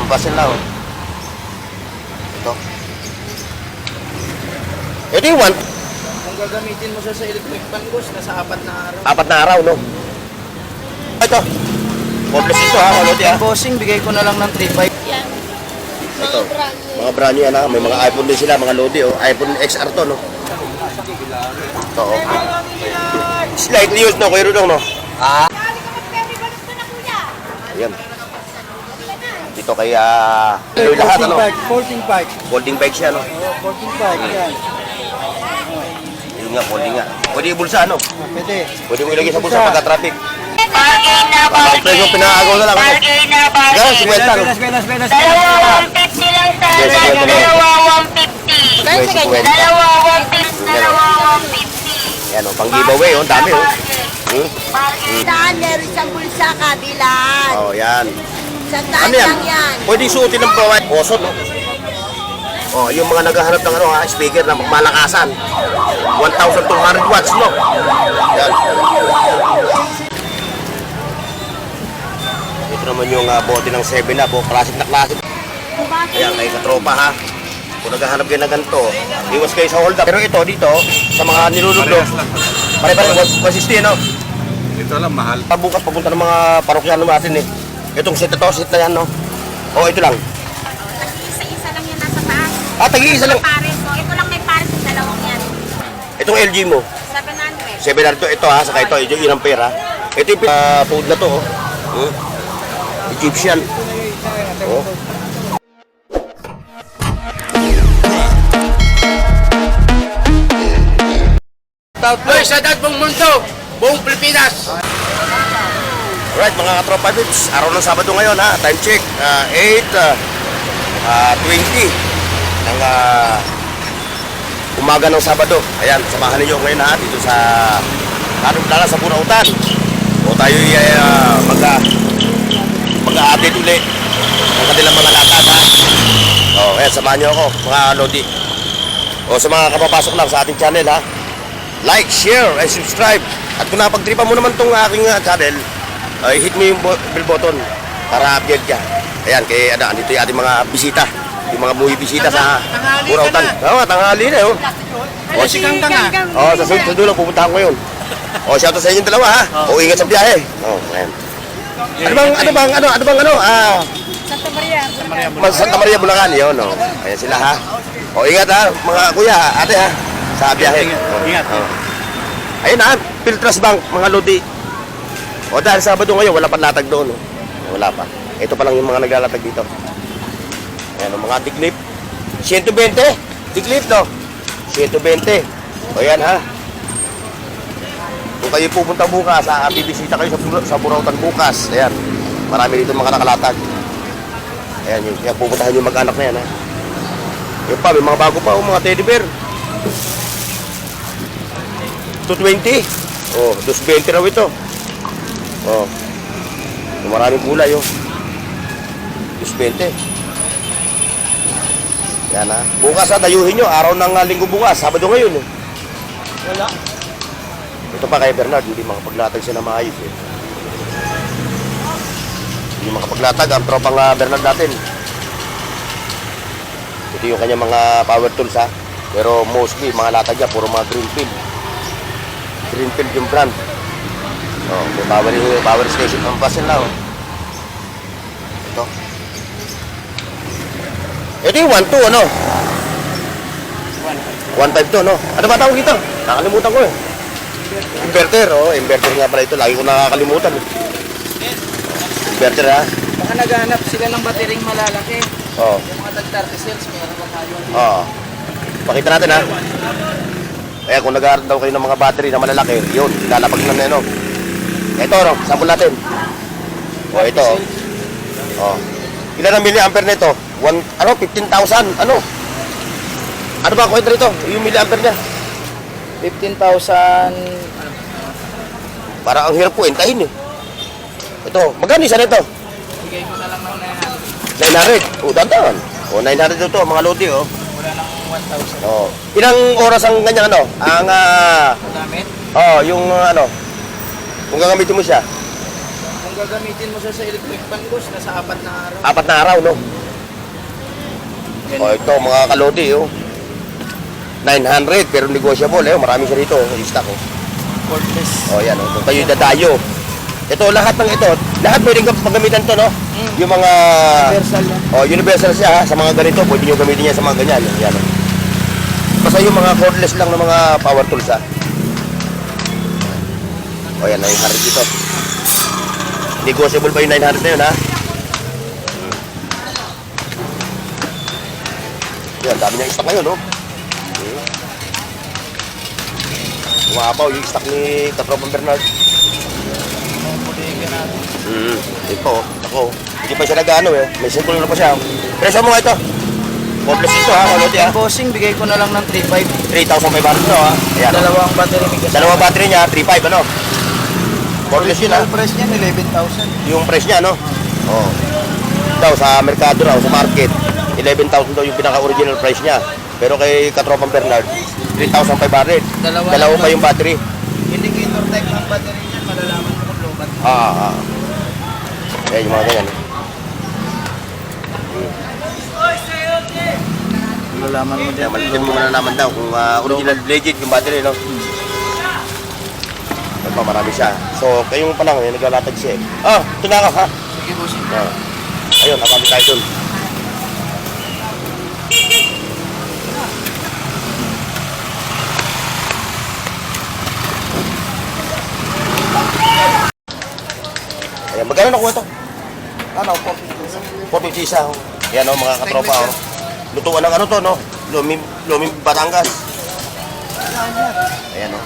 pampasin lang. Ito. Ito yung one. Kung gagamitin mo siya sa electric fan, boss, nasa 4 na araw. 4 na araw, no? Ito. Complex ito, ha? Kalodi, ha? Bossing, bigay ko na lang ng 3.5. Yan. Ito. Mga brand new yan, ha? May mga iPhone din sila, mga Lodi, oh. iPhone XR to, no? Ito, oh. Slightly used, no? Kuya Rudong, no? Ah? Ayan. Dito kay, lahat, ano? Folding bike. Folding bike siya, no? Folding bike, yan. Yun nga, folding nga. Pwede ibulsa, ano? Pwede. Pwede mo ilagay sa bulsa pagka-traffic. Bargain na Ang presyo pinakagaw na lang, ano? Bargain na Ganun, 50, no? Dalawa 150 lang sa Yes, yes, yes. dalawa 150. Yes, yes. Dalawa 150. Dalawa 150. Yan, oh. Pang giveaway, oh. Dami, oh. Saan meron sa bulsa kabilaan? Oh, yan. Sandaan Ano yan? lang yan. Pwede suotin ng bawat osot, no? Oh, yung mga naghahanap ng ano, ha, speaker na malakasan. 1,200 watts, no? Yan. Ito naman yung bote ng 7-Up, oh, classic na classic. Ayan, kayo katropa, ha? Kung naghahanap kayo na ganito, iwas kayo sa hold up. Pero ito, dito, sa mga nilulublo, pare-pare, 160, no? Ito lang, mahal. Bukas papunta ng mga parokyano natin, eh. Itong set na to, set na yan, no? Oh, ito lang. Isa-isa lang yan nasa taas. Ah, tagi-isa lang. Pares mo. Ito lang may pares yung dalawang yan. Itong LG mo. 700. 700 ito, ha, saka ito ilang pera. Ito yung food na to, oh. Egyptian. Oh. Hoy, sa dad buong mundo, buong Pilipinas. Alright, mga katropa dudes, araw ng Sabado ngayon, ha. Time check, 8:20 ng umaga ng Sabado. Ayan, samahan niyo ngayon, ha, dito sa Lala sa Burautan. O tayo mag-a-update uli ng kanilang mga latag, ha. O, ayan, samahan niyo ako, mga Lodi. O, sa mga kapapasok lang sa ating channel, ha, like, share, and subscribe. At kung napagtripan mo naman itong aking channel, hit mo yung bell button para update ka. Ayan, kaya andito yung ating mga bisita. Yung mga buhay bisita sa Burautan. Oo, tanghali na, oh. O, Si Ganggang, ha? Oh, sa sunod lang, pupuntahan ko yun. O, shout out sa inyong dalawa, ha? O, ingat sa biyahe. O, ayan. Ano bang, Santa Maria. Santa Maria, Bulacan, yun, o. Ayan sila, ha? O, ingat, ha, mga kuya, ate, ha? Sa biyahe. Ingat. O. Ayun, ha? Piltras Bank, mga Lodi. O, dahil Sabado ngayon, wala pa latag doon, o. Wala pa. Ito pa lang yung mga naglalatag dito. Ayan, o, mga tiklip. 120. Tiklip, no? 120. O, yan, ha? Kung kayo pupunta bukas, bibisita kayo sa Burautan bukas. Ayan, marami dito mga nakalatag. Ayan, yung pupuntahan yung mag-anak na yan, ha? Yung pa, may mga bago pa, mga teddy bear. 220. Oh, 220 raw ito. Oh. Yung maraming kulay, oh. 220. Yan, ha. Bukas, ha, dayuhin nyo. Araw ng linggo bukas. Sabado ngayon, eh. Wala. Ito pa kay Bernard, hindi makapaglatag siya na maayos, eh. Hindi makapaglatag ang tropang Bernard natin. Ito yung kanya mga power tools, ha. Pero mostly, mga latag niya, puro mga Greenfield. Greenfield yung brand. Oh, may power station ang pasin lang, oh. Ito. Ito yung 1.2, ano? 1.5 to, no? Ano ba tawag dito? Nakalimutan ko, eh. Inverter, oh. Inverter nga pala ito. Lagi ko nakakalimutan, eh. Inverter, ha? Baka naghahanap sila ng batteryng malalaki. Oh. Yung mga tag-30 cells, meron pa tayo. Oo. Pakita natin, ha? Kaya kung nag-aaral daw kayo ng mga battery na malalaki, yun, lalapag na ano. Ito, no? Sample natin. O, ito, oh. Ilan ang milliampere na ito? 15,000, ano? Ano ba ang kwento rito? Yung milliampere niya? 15,000. Parang ang hirap po, entahin, eh. Ito, magkano isa nito? Bigay ko na lang ng 900. O, dandan. O, 900 ito, mga Lodi, oh. wala ng 1,000. Oh. Ilang oras ang kanyang ano? Ang, Gamit. yung ano? Kung gagamitin mo siya? Kung gagamitin mo siya sa electric fan, boss, nasa 4 na araw. 4 na araw, no? O ito, mga kalodi, oh. 900, pero negotiable, eh. Marami siya rito, oh. Stock, oh. Cordless. O, yan, oh. Ito kayo dadayo. Ito, lahat ng ito, lahat pwedeng paggamitan to, no? Yung mga... Universal yan. Oh, universal siya, ha? Sa mga ganito, pwede nyo gamitin yan sa mga ganyan. Yan, oh. Basta yung mga cordless lang na mga power tools, ha? O, yan, 900 dito. Negotiable pa yung 900 na yun, ha? Yan, dami niyang stock ngayon, no? Umapaw yung stock ni Katropang Bernard. Ito, ako. Hindi pa siya nag-ano, eh. May simple na pa siya. Presyo mo nga ito. Cordless ito, ha? Kalodi, ha? Bossing, bigay ko na lang ng 3.5. 3,500 no, ha? Ayan, oh. Dalawang battery may kasama. Dalawang battery niya, 3,500, ano? Cordless yun, ha? Original price niya, 11,000. Yung price niya, no? Oo. Daw, sa merkado raw, sa market, 11,000 daw yung pinaka-original price niya. Pero kay Katropang Bernard, 3,500. Dalawa pa yung battery. Indicator type ng battery niya, malalaman mo kung lobat. Ayan, yung mga ganyan. Malalaman mo Kaya malalaman mo malalaman daw kung original legit yung battery, no? Ito pa, marami siya. So, kayong pa lang, naglalatag siya, eh. Ito na ako, ha? Sige, bossing. Ayun, nakami tayo dun. Ayan, magkano nakuha ito? Ano, 450 isa. Oh. Ayan, oh, mga katropa. Oh. Lutuan ng ano to, no? Luming Batangas. Ayan, oh.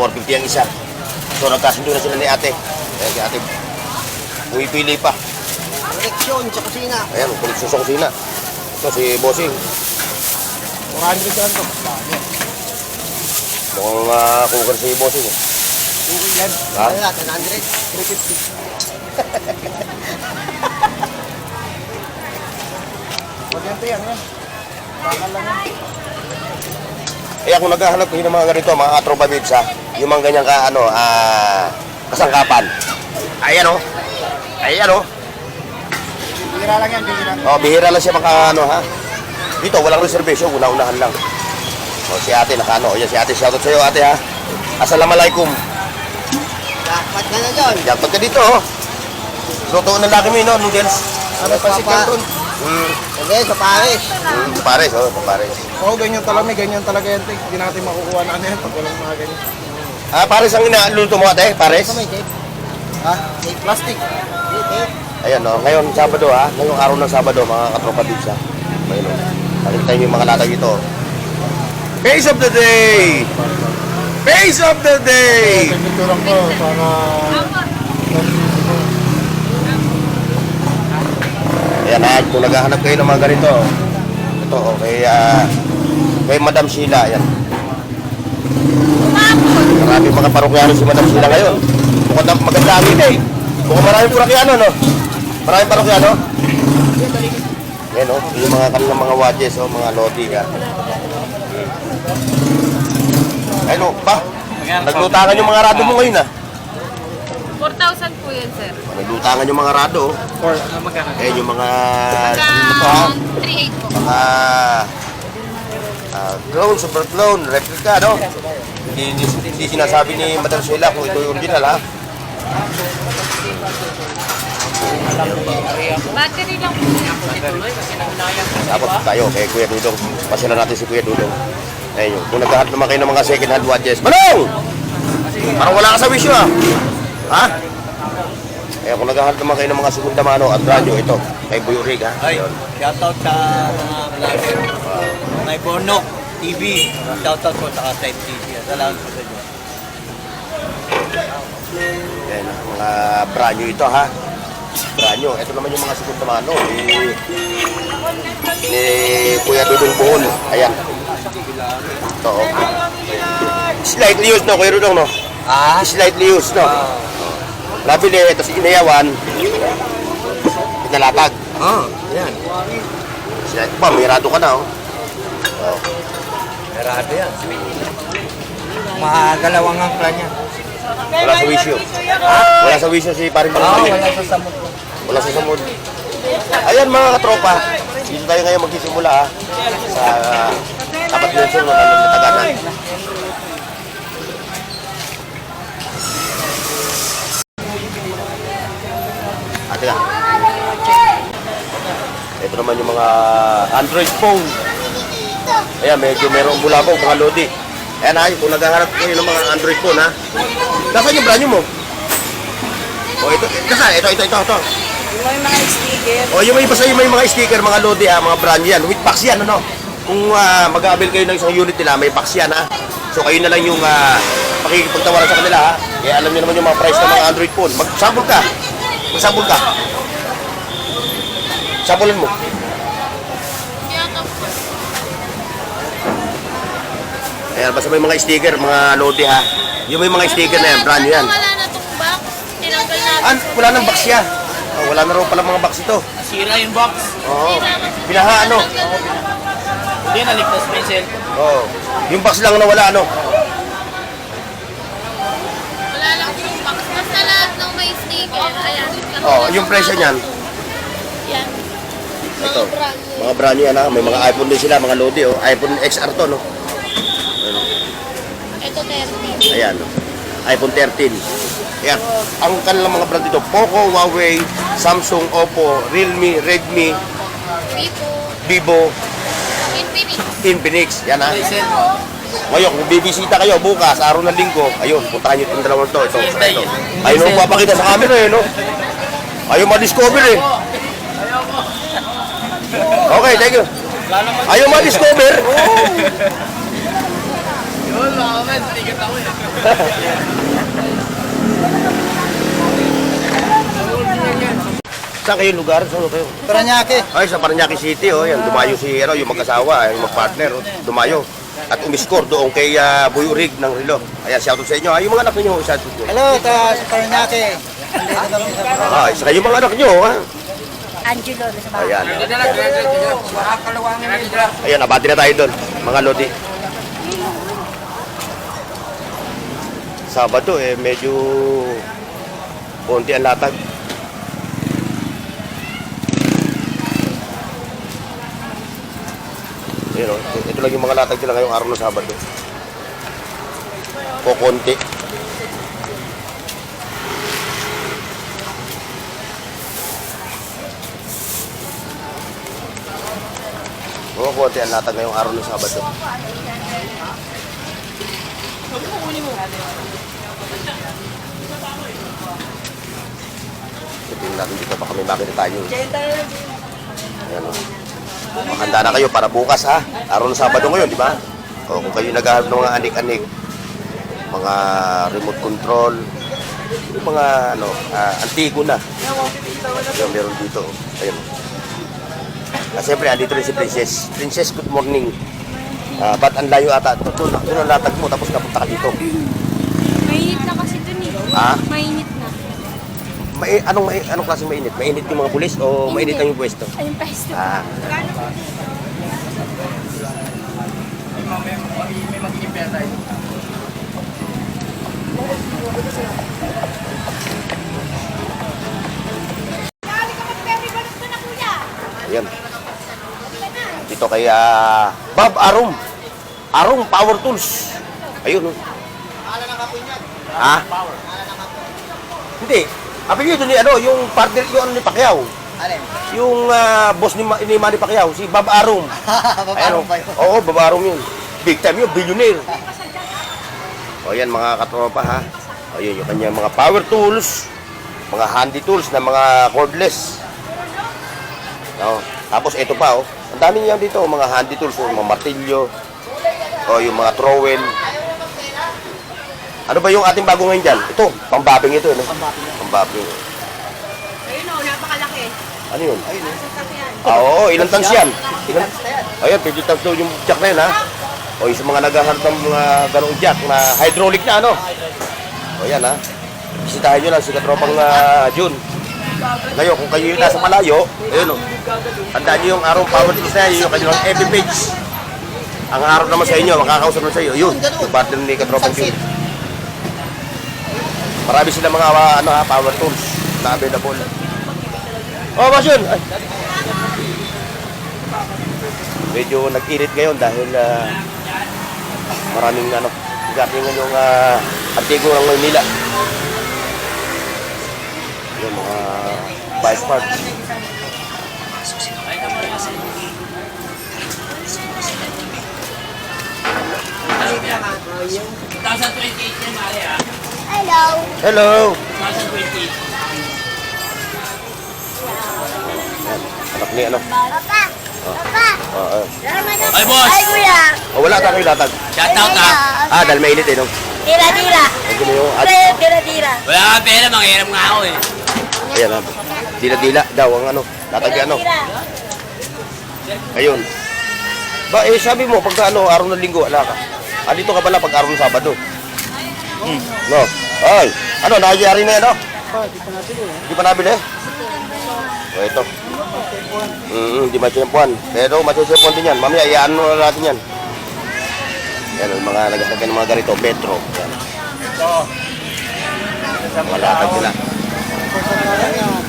450 ang isa. So, nagkasundo na sila ni ate. Ayan, si ate. Pumipili pa. Koleksyon sa kusina. Ayan, koleksyon sa kusina. Ito, si Bossing. 400 yan to. Mukhang cooker si Bossing. Eh. Yan. Ha? Wala, 100. 350. Maganda yan, yan. Bakal lang yan. Kaya kung naghahanap kayo ng mga ganito, mga katropa bibs, ha, yung mga ganyang kasangkapan. Ayan, oh. Ayan, oh. Bihira lang yan, bihira. Oh, bihira lang siya ha. Dito, walang reservation, una-unahan lang. Oh, si ate, nakano. O yan, si ate, shoutout sa'yo, ate, ha. Assalamualaikum. Dapat ka na dyan. Jackpot ka dito, oh. Lutuan ng laki mo, no, noodles. Ano pa si Canton? Okay, sa Paris. Pares, oh, pares. Oo, ganyan talaga yan. Hindi natin makukuha na ano yan pag walang mga ganyan. Pares ang inaluto mo, ate, pares. Ha? Plastic. Ayan, no, ngayon, Sabado, ha. Ngayong araw ng Sabado, mga katropa bibs, ha. Ayun, oh. Nakikita niyo yung mga latag ito. Face of the day! Face of the day! Pinturang ko para... Ayan, kung naghahanap kayo ng mga ganito, ito, oh, kay Madam Sheila, ayan. Marami mga parokyano si Madam Sheila ngayon. Mukhang maganda ang ito, eh. Mukhang maraming parokyano, no? Maraming parokyano? Ayan, oh, yung mga kanilang mga watches, oh, mga lodi, ha. Ayun, oh, pa. Naglutangan yung mga rado mo ngayon, ha. 4,000 po yan, sir. Naglutangan yung mga rado, oh. Ayan, yung mga... ito, ha. 3,800 po. Mga clone, super clone, replica, no? Hindi sinasabi ni Madam Sheila kung ito yung original, ha? Battery lang po. Tapos tayo kay Kuya Dudong. Pasyalan natin si Kuya Dudong. Ayun, kung naghahanap naman kayo ng mga second hand watches. Manong! Parang wala ka sa wisyo, ha? Ha? Kaya kung naghahanap naman kayo ng mga segunda mano at radyo, ito, kay Buyo Rig, ha? Ay, Ayun. shoutout sa mga vlogger. May Bornok TV. Shoutout po sa Type TV. Salamat po sa inyo. Ayan, mga branyo ito, ha? Branyo. Ito naman yung mga segunda mano. Ni Kuya Dudong Buhol. Ayan. Ito, oh. Slightly used, no? Kuya Dudong, no? Slightly used, no? Nabili, tapos inayawan. Pinalatag. Yan. Slightly pa, mirado ka na, oh. Merado yan. Magalawang ang plan yan. Wala sa wisyo. Wala sa wisyo si Paring Oo, Balong. wala sa samot ko. Wala sa samod. Ayan mga katropa, Dito tayo ngayon magsisimula ha. Sa tapat yun sir, ng Taganan. Ate ka. Ito naman yung mga Android phone. Ayan, medyo merong bulabog, mga Lodi. Ayan ha, kung naghahanap kayo ng mga Android phone ha. Nasaan yung brand new mo? O ito, nasaan? Ito. May mga sticker. O yung may basta yung may mga sticker, mga Lodi ha, mga brand yan. With box yan, ano? Kung mag-aabil kayo ng isang unit nila, may box yan ha. So kayo na lang yung pakikipagtawaran sa kanila ha. Kaya alam niyo naman yung mga price ng mga Android phone. Mag-sample ka. Sampulan mo. Ayan, basta may mga sticker, mga Lodi ha. Yung may mga sticker na yan, brand new yan. Wala na tong box. Tinanggal natin. Wala nang box yan. Oh, wala na raw pala mga box ito. Sira yung box. Oo. Binaha ano? Hindi, naligtas pa yung cellphone. Oo. Yung box lang na wala ano. Wala lang yung box. Basta lahat ng may sticker. Ayan. Oh, yung presyo niyan. Yan. Ito. Mga brand new yan ha. May mga iPhone din sila, mga Lodi oh. iPhone XR to no. Ano? Ito 30. Ayan. iPhone 13. Ayan. Ang kanilang mga brand dito, Poco, Huawei, Samsung, Oppo, Realme, Redmi, Vivo, Infinix. Yan ha. Ngayon, kung bibisita kayo bukas, araw ng linggo, ayun, puntahan nyo itong dalawang to. Ito. Ayun ang papakita sa camera eh, no? Ayun ma-discover eh. Okay, thank you. Ayun ma-discover. Yun, mga men, tigat ako eh. Saan kayo lugar? Saan kayo? Paranaque. Ay, sa Paranaque City, oh. Yan, dumayo si, yung mag-asawa, yung mag-partner, oh. Dumayo. At umiscore doon kay Boy Rig ng Rilo. Ayan, shoutout sa inyo. Ay, yung mga anak niyo, shoutout nyo. Hello, sa Paranaque. Ah, isa kayo mga anak niyo, ha? Angelo, sa mga. Ayan. Makakalawangan nila. Ayan, abati na tayo doon, mga Lodi. Sabado, medyo konti ang latag. Ayan, oh. Ito lang yung mga latag nila ngayong araw ng Sabado. O konti. O konti ang latag ngayong araw ng Sabado. Tingnan natin dito, baka may makita tayo. Ayan, oh. Handa na kayo para bukas ha. Araw ng Sabado ngayon, di ba? O kung kayo naghahanap ng mga anik-anik, mga remote control, yung mga antigo na. Yung meron dito. Ayun. Siyempre, andito rin si Princess. Princess, good morning. Ba't ang layo ata? Doon ang latag mo, tapos napunta ka dito. Mainit na kasi dun eh. Ha? Mainit na. Anong klaseng mainit? Mainit yung mga pulis o mainit lang yung pwesto? Ayun pesto. Ah, May mag-i-impera tayo. ayan. Dito kay Bob Arum. Arum Power Tools. Ayun. Ha? Hindi. Apelyido ni yung partner yung ni Pacquiao. Alin? Yung boss ni Manny Pacquiao, si Bob Arum. Ayan, Babae ba yun? Oo, Bob Arum yun. Big time yun, billionaire. O yan mga katropa ha. Ayun yung kanyang mga power tools, mga handy tools na mga cordless. No? Tapos ito pa oh. Ang dami niyan dito, mga handy tools, mga martilyo, o yung mga trowel. Ano ba yung ating bago ngayon dyan? Ito, pambabing ito, no? Pambabing. Ayun o, napakalaki. Ano yun? Ayun eh. Oo, ilang tons yan? Ayan, 50 tons daw yung jack na yun, ha? O yung sa mga naghahanap ng mga ganong jack na hydraulic na, ano? O yan, ha? Bisitahin nyo lang si katropang June. Ngayon, kung kayo yung nasa malayo, ayun, o. Tandaan nyo yung araw power tools na yan, yung kanyang FB page. Ang araw naman sa inyo, makakausap naman sa iyo, yun, yung partner ni katropang June. Marami silang mga power tools na available. Oh, Boss Jun! Ay. medyo nag-init ngayon dahil maraming gatingan yung Antigua ng Maynila. Yung mga bike parts. Hello. Anak ni ano? Papa! Papa! Ay, boss! Ay, kuya! Oh, wala ka kayo latag. Shoutout ha! Dahil mainit eh, no? Tira-tira. Ayun yung Tira-tira. Wala ka pera, manghiram nga ako eh. ayan ha. Dila-dila daw ang latag ano. Ayun. Sabi mo, pagka araw ng linggo, wala ka. Dito ka pala pag araw ng Sabado. No? Ay, nangyayari na yan, no? Hindi pa nabili. O, ito. Hindi matiyempuan. Pero matiyempuan din yan. Mamaya, iaan na natin yan. Yan, yung mga nagasagyan ng mga ganito. Metro. Yan. Mga latag nila.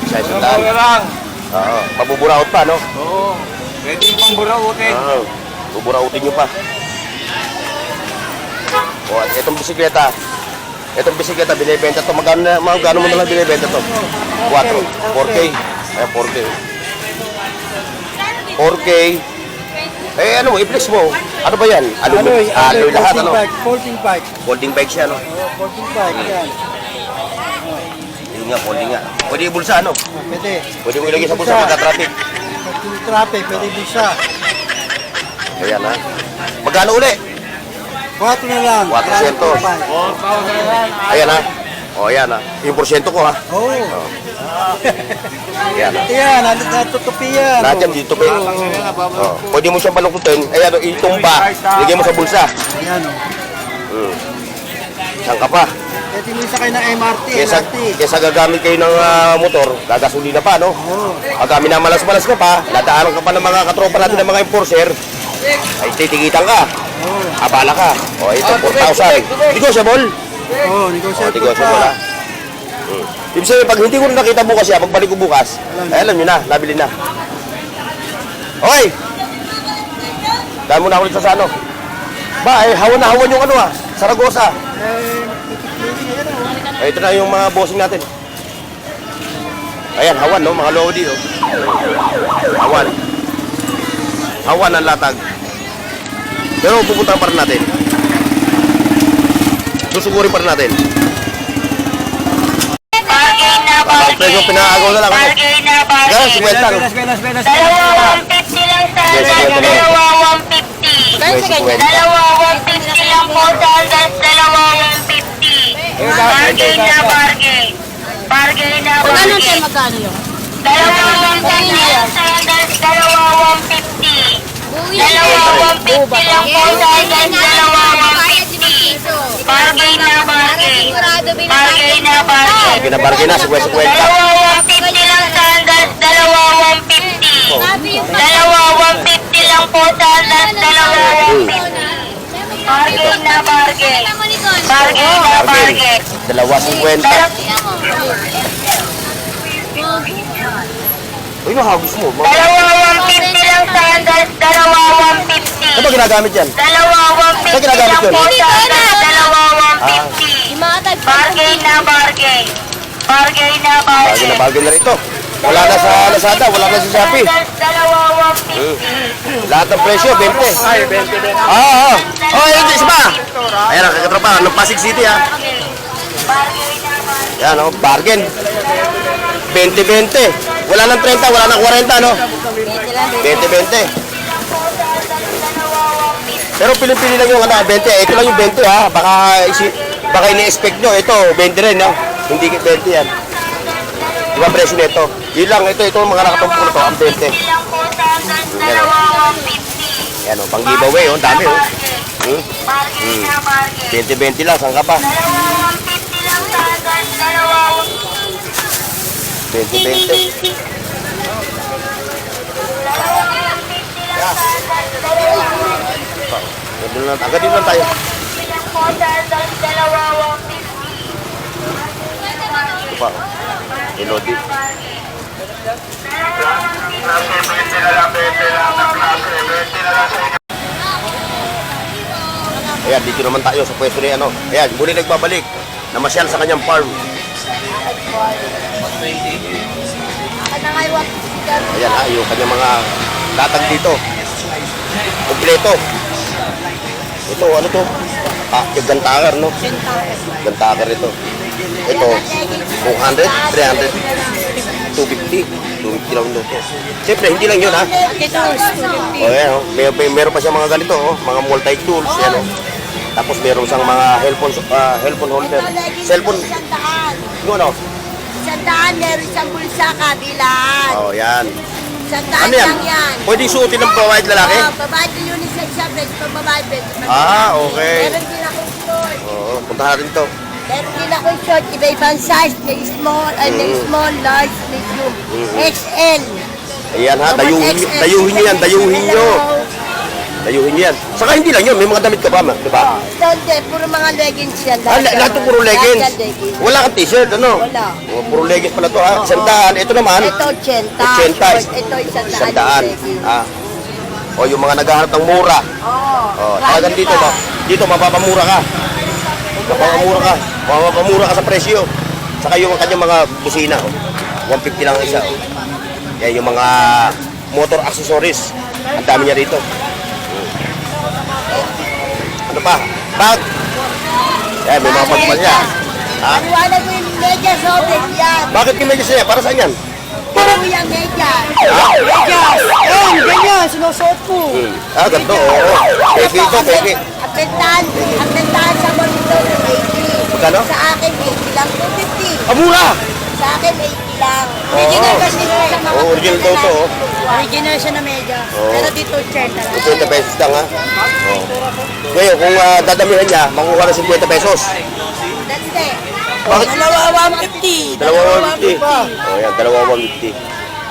Isa-isang daan. Oo. Mabuburaot pa, no? Oo. Pwede yung pang burautin. Oo. Buburautin nyo pa. O, at itong bisikleta. Itong bisikleta, binibenta to. Magkano mo na lang binibenta to? 4. 4K. Ayan, 4K. 4K. I-flex mo. Ano ba yan? Alloy lahat, ano? Folding bike. Folding bike siya, no? Folding bike, yan. Yun nga, folding nga. Pwede ibulsa, ano? Pwede. Pwede mo ilagay sa bulsa pagka-traffic. Pag traffic, pwede bisa. Ayan, ha? Magkano uli? 4 na lang. 400. Ayan, ha? O, ayan, ha? Yung porsyento ko, ha? Oo. Ayan, ha? Yan, natutupi yan. Lahat yan dito, pe. Oh, pwede mo siyang baluktutin. Ayan, itumba. Lagay mo sa bulsa. Ayan o. Saan ka pa? Pwede mo isa kayo ng MRT, LRT. Kesa gagamit kayo ng motor, gagasolina pa, no? Oo. Pag minamalas-malas ka pa, dadaanan ka pa ng mga katropa natin ng mga enforcer, ay titigitan ka. Oo. Abala ka. O, ito, 4,000. Negotiable. Oo, negosyable Negotiable, ha? pa. Ibig sabihin, pag hindi ko na nakita bukas yan, pagbalik ko bukas, ay alam nyo na, nabili na. Okay! Dahil mo na ulit sa ano. Hawan na hawan yung Saragosa. Ay, ito na yung mga bossing natin. Ayan, hawan, no? Mga lodi, oh. Hawan. Hawan ang latag. Pero pupuntahan pa rin natin. Susugurin pa rin natin. Ang presyo, pinaagaw na lang ako. Gano'n, 50 lang. Dalawa 150 lang sa Yes, alas. yes, Dalawa 150. Dalawa 150 lang po sa alas. Dalawa 150. Bargain na bargain. Bargain na bargain. Magkano yun? Dalawa 150 lang sa alas. Dalawa 150. Dalawa 150 lang po sa alas. Dalawa 150. Bargain na bargain. Bargain na bargain. Bargain na, 50. Dalawa 150 lang sa alas. Dalawa 150. Dalawa 150 lang po sa alas. Dalawa 150. Bargain na bargain. Bargain na bargain. Dalawa 50. Uy, mahagos mo. Dalawa 150 lang sa alas. Dalawa 150. Ano ba ginagamit yan? Dalawa 150 lang po sa alas. Dalawa 150. Bargain na bargain. Bargain na bargain. Bagay na rito. Wala na sa Lazada, wala na sa Shopee. Dalawa 150. Lahat ng presyo, 20. Ay, 20. Oo. Oh, hindi, isa pa. Ayan, ang kakatropa, ng Pasig City, ha. Yan, oh, bargain. 20-20. Wala nang 30, wala nang 40, no? 20-20. Pero pili-pili lang yung 20. Ito lang yung 20, ha. Baka ini-expect nyo. Ito, 20 rin, ha. Hindi 20 yan. Diba presyo nito? Yun lang, ito mga nakatumpok na to, ang 20. Yan, oh, pang giveaway, oh, dami, oh. 20-20 lang, saan ka pa? 20-20. Agad din lang tayo. Ito pa, Elodie. Klase 20 na lang, 20 lang. Klase 20 na lang. dito naman tayo sa pwesto ni ano. Ayan, muli nagbabalik. Namasyal sa kanyang farm. Ayan ha, yung kanyang mga latag dito. Kompleto. Ito, ano to? Yung gantaker, no? Gantaker ito. Ito, 200, 300, 250. 250 lang ito. Siyempre, hindi lang yun ha. O yan, oh. Meron pa siya mga ganito, oh. Mga multi-tools, yan oh. Tapos meron siyang mga cellphone holder. Cellphone, yung ano? Sandaan, meron isang bulsa kabilaan. Oh, yan. Sandaan Ano yan? lang yan. Pwede suotin ng babae at lalaki? Babae din unisex siya, pwede pa babae, pwede pa Ah, okay. Meron din akong short. Oo, puntahan natin to. Meron din akong short, iba-ibang size, may small, may small, large, medium, XL. Ayan ha, Double dayuhin XL. nyo yan, dayuhin nyo. Dayuhin nyo yan. Saka hindi lang yun, may mga damit ka ba, di ba? Hindi, puro mga leggings yan. Lahat to puro leggings. Lahat yan leggings. Wala kang t-shirt, ano? Wala. Oh, puro leggings pala to ha. Sandaan, ito naman. Ito, 80. 80. Short, ito, isandaan. Sandaan. Ah. O yung mga naghahanap ng mura. Oo. Oh, talagang dito ba? Dito mapapamura ka. Mapapamura ka. Mapapamura ka sa presyo. Saka yung kanyang mga busina, oh. 150 lang ang isa. Oh. Yan yung mga motor accessories. Ang dami niya dito. Ano pa? Bag. Yan, may mga pagpal niya. Ha? Paliwanag mo yung medyas, open yan. Bakit yung medyas niya? Para saan yan? Puro yung medyas. Ganyan, sinusuot ko. Ah, ganito. Oo. Peke ito, peke. Ang bentahan sa monitor, 80. Magkano? Sa akin, 80 lang, 250. Ah, mura! Sa akin, 80 lang. Original kasi sa mga Oo, original daw to, oh. Original siya na medyas. Oo. Pero dito, 80 lang. 50 pesos lang ha. Oh. Ngayon, kung dadamihan niya, makukuha ng 50 pesos. Dante. Bakit? Dalawa 150. Dalawa 150. Oh, yan, dalawa 150.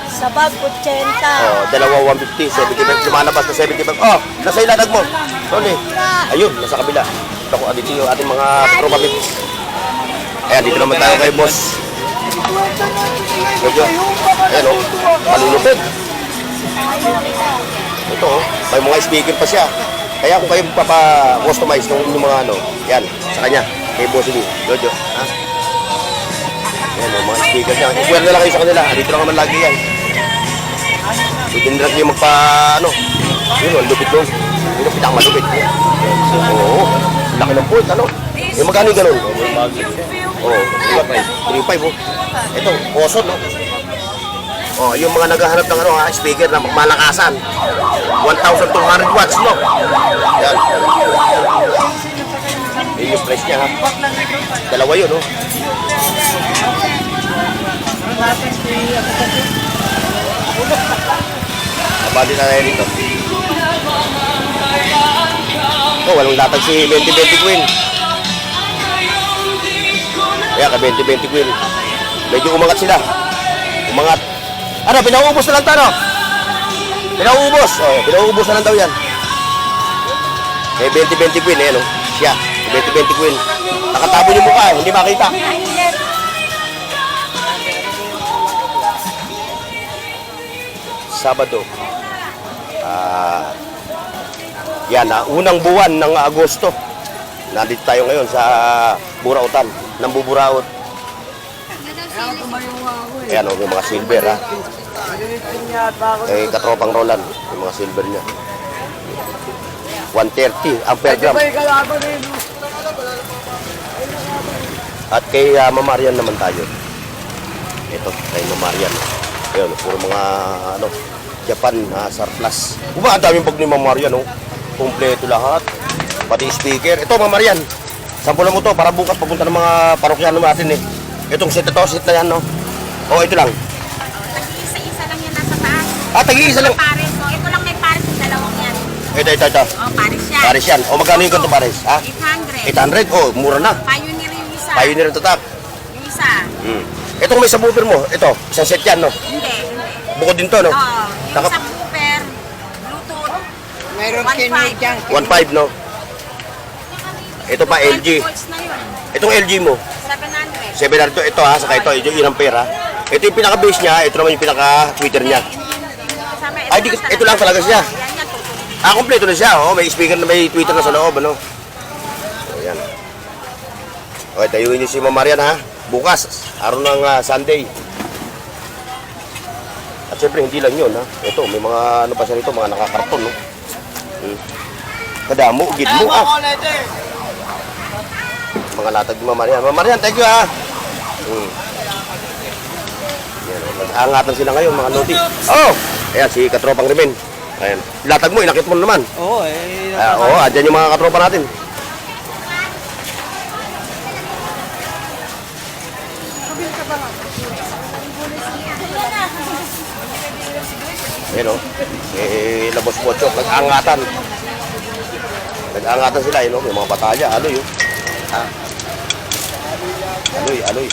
Sa bag, 80. Oh, dalawa 150, 75. Lumalabas na 75. Oh, nasa ilanag mo. Tony. Ayun, nasa kabila. Ako, dito yung ating mga tropa pips. Ayan, dito naman tayo kay boss. Medyo, ayan o, malulupid. Ito o, may mga speaker pa siya. Kaya kung kayo papa-customize ng inyong mga ano, yan, sa kanya, kay boss ini, Jojo. Ha? Ayan o, mga speaker niya. I-wear na lang kayo sa kanila, dito lang naman lagi yan. Pwede nila kayo magpa, ano, yun o, lupit doon. Yun o, pitang malupit. Oo, laki ng point, ano. Yung magkano yung ganun? Oo, 3.5 oh. Ito, Oson, no? Oh, yung mga naghahanap ng ano, ha, speaker na malakasan. 1,200 watts, no? Yan. Yun yung price niya, ha? Dalawa yun, no? Kabali na tayo dito. Oh, walang latag si 2020 Queen. Kaya ka 2020 Queen. Medyo umangat sila. Umangat. Ano, pinauubos na lang ito, ano? Pinauubos. Oh, pinauubos na lang daw yan. Eh, 2020 Queen, eh, ano? Siya, 2020 Queen. Nakatabo yung mukha, hindi makita. Sabado. Yan, unang buwan ng Agosto. Nandito tayo ngayon sa Burautan, ng Buburaot. Ayan o, may mga silver ha. Eh, katropang Roland, yung mga silver niya. 130 ampere gram. At kay Mamarian naman tayo. Ito, kay Mamarian. Ayun, puro mga ano, Japan surplus. Ang daming pag ni Mamarian, no? Kompleto lahat. Pati speaker. Ito, Mamarian. Sampulan mo to para bukas papunta ng mga parokyano natin eh. Itong set na yan, no? O, ito lang. Tag-iisa-isa lang yan nasa taas. Ah, tag-iisa lang. Pares. O, ito lang may pares yung dalawang yan. Ito. O, pares yan. Pares yan. O, magkano yung ganito pares? Ha? 800. 800? O, mura na. Pioneer yung isa. Pioneer ang tatak. Yung isa. Itong may subwoofer mo, ito, isang set yan, no? Hindi. Bukod din to, no? Oo. Yung Naka- subwoofer, Bluetooth, Mayroon 1.5. dyan. 1.5, no? Ito pa, LG. 12 volts na yun. Itong LG mo, 700. 700 ito ha, saka ito, yung ilang pera. Ito yung pinaka-base niya, ito naman yung pinaka-tweeter niya. Kasama, Ay, ito lang talaga siya. Yan yan, tutuloy. Ah, kompleto na siya, oh. May speaker na may tweeter na sa loob, ano? Okay, tayuin niyo si Ma'am Marian ha. Bukas, araw ng Sunday. At syempre, hindi lang yun ha. Ito, may mga ano pa siya rito, mga nakakarton, no? Kadamo, gidmo mga latag ni Ma'am Marian. Ma'am Marian, thank you ha. Yan, nag-aangatan sila ngayon, mga lodi. Oh! Ayan, si Katropang Rimen. Ayan. Latag mo, inakit mo naman. Oo, Andyan yung mga katropa natin. Ayan o. Labos Pochok, nag-aangatan. Nag-aangatan sila, yun o. May mga batalya, aloy o. Aloy.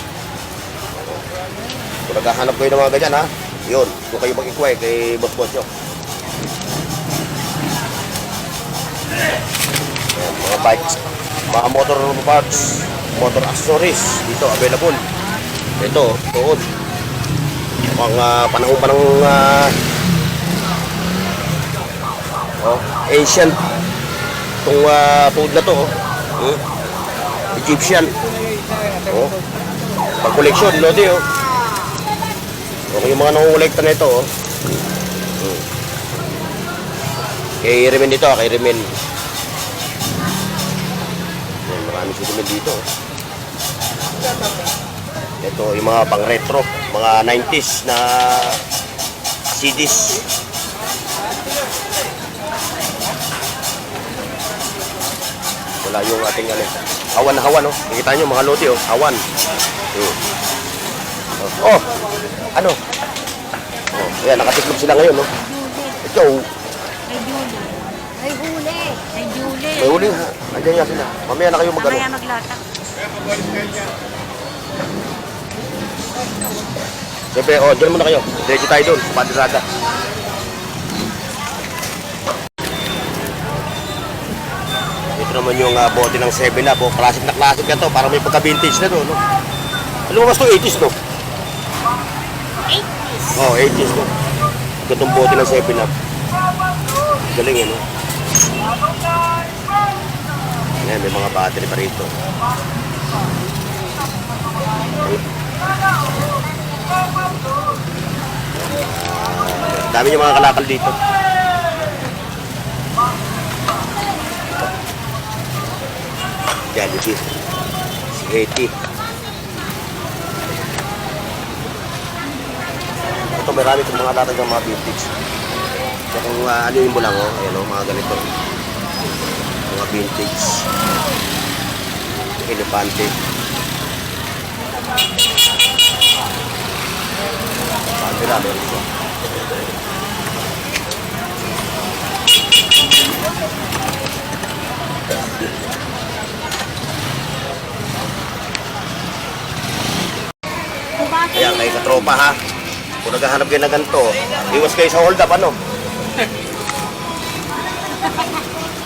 Kung naghahanap kayo ng mga ganyan ha, yun, kung kayo mag-inquire kay Boss Pochok. Ayan, mga bikes, mga motor parts, motor accessories, dito available. Ito, tuod. Mga panahon pa ng Asian. Itong tuod na to, Egyptian. Pag-collection, lodi oh. Okay, yung mga nangungulekta na ito, Kay Remen dito, kay Remen. Marami si Remen dito. Ito yung mga pang-retro, mga 90s na CDs. Wala yung ating hawan na hawan, oh. Nakikita nyo mga lodi, oh. Hawan. Oh, ano? Oh, ayan, nakatiklop sila ngayon, no? Ito, May huli. may huli ha. Andiyan nga sila. Mamaya na kayo mag-ano. Mamaya maglatak. Siyempre, dyan muna kayo. Diretso tayo doon, sa Padirada. Ito naman yung bote ng 7-Up. Classic na classic na to. Parang may pagka-vintage na doon, no? Ano mas to? 80s, no? 80s. 80s, no? Ito itong bote ng 7-Up. Galing, no? Ayan, may mga battery pa rito. Dami yung mga kalakal dito. Jollibee. Si Hetty. Ito marami itong mga latag ng mga vintage. So kung ano yung bulang, ayan o, mga ganito. Mga vintage. Elepante. Elepante na, meron siya. Ayan, kayo katropa ha. Kung naghahanap kayo na ganito, iwas kayo sa hold up, ano?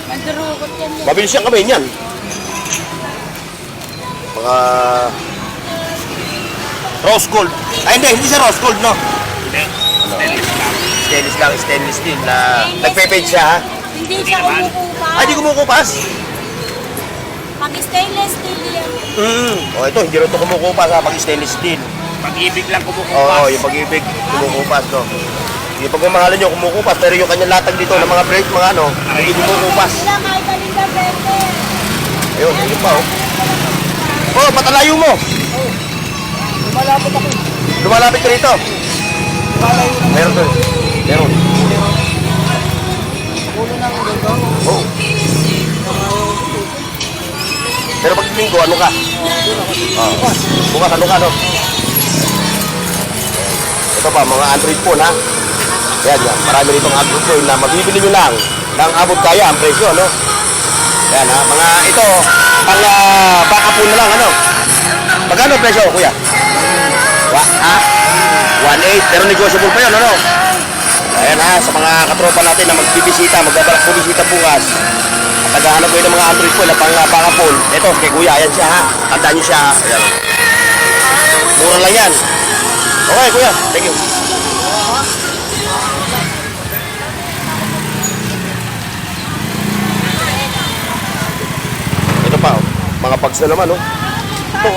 Mandurukot yan. Mabilis siyang kami niyan. Mga rose gold. Ay hindi siya rose gold, no? Stainless steel na nagpe-fade siya, ha? Hindi siya kumukupas. Ay, di kumukupas? Pag stainless steel yan. Ito, hindi rin ito kumukupas, ha? Pag stainless steel. Pag-ibig lang kumukupas. Oo, yung pag-ibig, kumukupas, no? Yung pagmamahalan nyo, kumukupas. Pero yung kanyang latag dito ng mga brake, mga ano, hindi kumukupas. Sila kahit alin na bente. Ayun, ayun pa, oh. Oh, patalayo mo. Lumalapot ako. Lumalapit ka rito. Meron doon. Meron. Ulo ng ganito. Oh. Pero pag linggo, ano ka? Bukas, ano ka, no? Ito pa, mga Android phone, ha? Yan, yan. Marami ritong Android phone na mabibili nyo lang ng abot kaya ang presyo, no? Yan, ha? Mga ito, pang backup phone na lang, ano? Magkano presyo, kuya? Ha? 1.8, pero negotiable pa yun, ano? Ayan, ha? Sa mga katropa natin na magbibisita, magbabalak po bisita bukas. At naghahanap kayo ng mga Android phone na pang backup phone. Ito, kay kuya, ayan siya, ha? Tandaan nyo siya, ayan. Mura lang yan. Okay, kuya. Thank you. Ito pa, oh. Mga bags na naman, oh. Ito,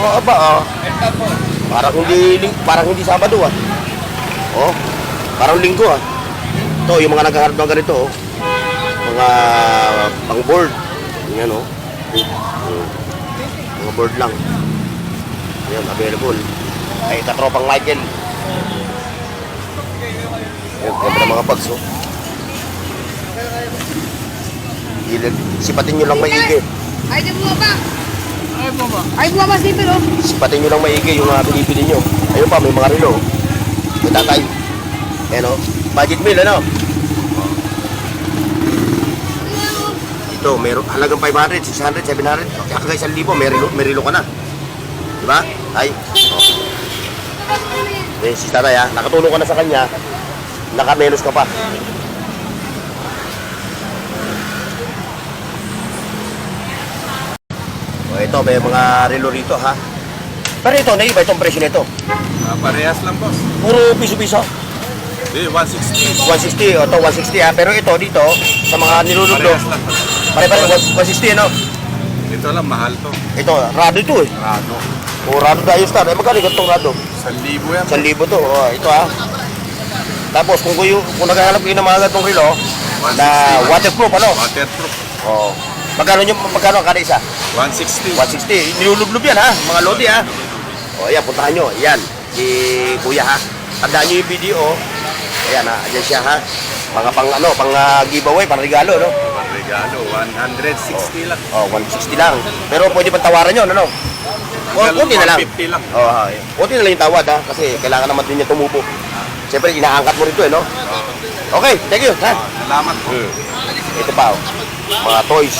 parang hindi Sabado ah. Oh, parang Linggo ah. Ito, yung mga naghaharap ng ganito oh. Mga pang-board. Yan oh. Mga board lang. Yan, available. Ay, katropang Michael. Yan, ganda ng mga bags oh. Sipatin nyo lang maigi. Ay, di bumaba. Ay, bumaba sipil, oh. Sipatin nyo lang maigi yung pinipili nyo. Ayun pa, may mga relo. May tatay. Ayan o. Budget meal, ano? Ito, meron halagang 500, 600, 700. Hanggang 1,000, may relo ka na. Diba? Ay. Eh, si tatay ha. Nakatulong ka na sa kanya. Nakamenos ka pa. O, ito, may mga relo rito ha. Pero ito, naiba itong presyo nito. Parehas lang, boss. Puro piso-piso. Hindi, 160. 160, o ito 160 ha. Pero ito dito, sa mga nilulublo, Parehas lang. pare-pare 160 ano. Ito lang, mahal to. Ito, rado ito eh. Rado. O rado tayo star. Eh, magkano itong rado? 1,000 yan. 1,000 to. O, ito ha. Tapos kung naghahanap kayo ng mga gatong relo, na waterproof ano? Waterproof. O, magkano ang kada isa? 160. 160. Nilulublob yan ha, mga lodi ha. O, ayan, puntahan nyo. Ayan, si Kuya ha. Tandaan nyo yung video. Ayan ha, ayan siya ha. Mga pang giveaway, pang regalo, no? Regalo, 160 lang. Oh, 160 lang. Pero pwede pang tawaran yun, ano? O, kunti na lang. 150 lang. Oh, ha. Kunti na lang yung tawad, ha? Kasi kailangan naman din niya tumubo. Siyempre, inaangkat mo rito, eh, no? Okay, thank you, ha? Salamat po. Ito pa, oh. Mga toys.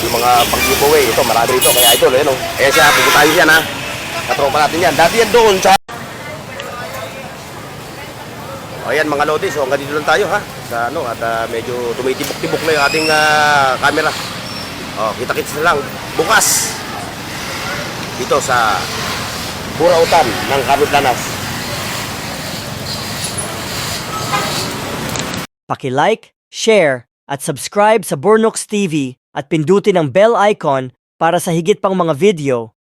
Yung mga pang-giveaway. Ito, marami rito. Kaya ito, no? Ayan siya, pupuntahin siya, ha? Katropa natin yan. Dati yan doon sa... O ayan mga lodi, so hanggang dito lang tayo ha sa ano at medyo tumitibok-tibok na yung ating camera. Oh, kita-kits na lang bukas dito sa Burautan ng Carmen-Planas. Paki-like, share at subscribe sa Bornox TV at pindutin ang bell icon para sa higit pang mga video.